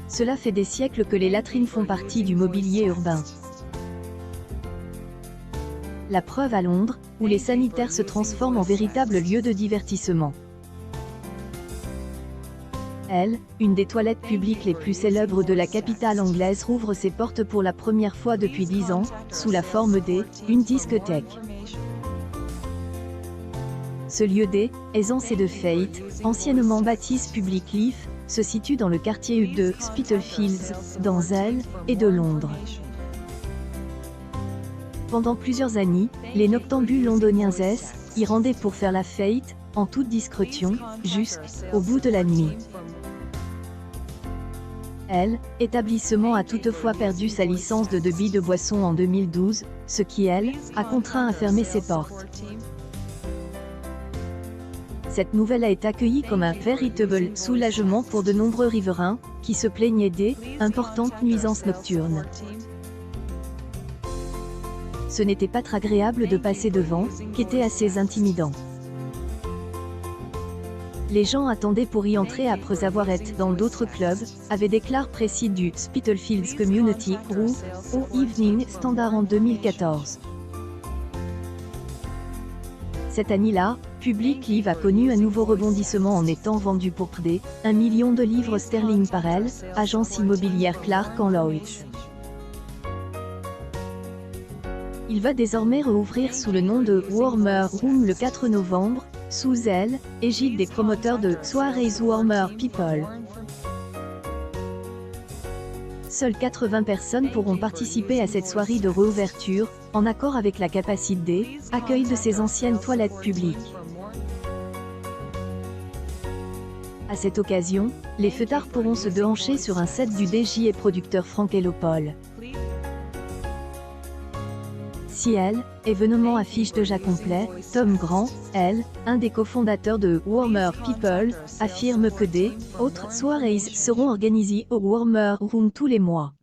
Cela fait des siècles que les latrines font partie du mobilier urbain. La preuve à Londres, où les sanitaires se transforment en véritables lieux de divertissement. Elle, une des toilettes publiques les plus célèbres de la capitale anglaise, rouvre ses portes pour la première fois depuis 10 ans, sous la forme d'une discothèque. Ce lieu d'aisance et de fête, anciennement bâtisse Public Life, se situe dans le quartier de Spitalfields, dans l' et de Londres. Pendant plusieurs années, les noctambules londoniens y rendaient pour faire la fête, en toute discrétion, jusqu'au bout de la nuit. L'établissement a toutefois perdu sa licence de débit de boissons en 2012, ce qui, a contraint à fermer ses portes. Cette nouvelle a été accueillie comme un véritable soulagement pour de nombreux riverains, qui se plaignaient des importantes nuisances nocturnes. Ce n'était pas très agréable de passer devant, qu'était assez intimidant. Les gens attendaient pour y entrer après avoir été dans d'autres clubs, avait déclaré précis du Spitalfields Community Group au Evening Standard en 2014. Cette année-là, Public Life a connu un nouveau rebondissement en étant vendu pour près de 1 million de livres sterling par agence immobilière Clark & Lloyds. Il va désormais rouvrir sous le nom de Warmer Room le 4 novembre, sous l'égide des promoteurs de soirées Warmer People. Seules 80 personnes pourront participer à cette soirée de réouverture, en accord avec la capacité d'accueil de ces anciennes toilettes publiques. À cette occasion, les fêtards pourront se déhancher sur un set du DJ et producteur Frank Elopol. Si événement affiche déjà complet, Tom Grant, un des cofondateurs de Warmer People, affirme que des autres soirées seront organisées au Warmer Room tous les mois.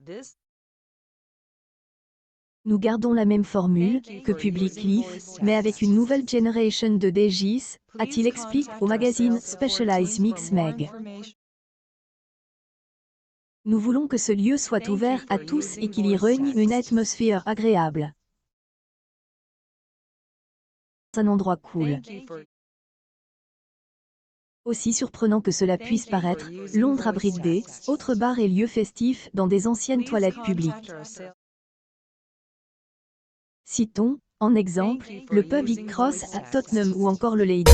Nous gardons la même formule que Public Life, mais avec une nouvelle génération de DJs, a-t-il expliqué au magazine Specialized Mix Mag. Nous voulons que ce lieu soit ouvert à tous et qu'il y règne une atmosphère agréable. Un endroit cool. Aussi surprenant que cela puisse paraître, Londres abrite des autres bars et lieux festifs dans des anciennes toilettes publiques. Citons, en exemple, le pub Big Cross à Tottenham ou encore le Lady.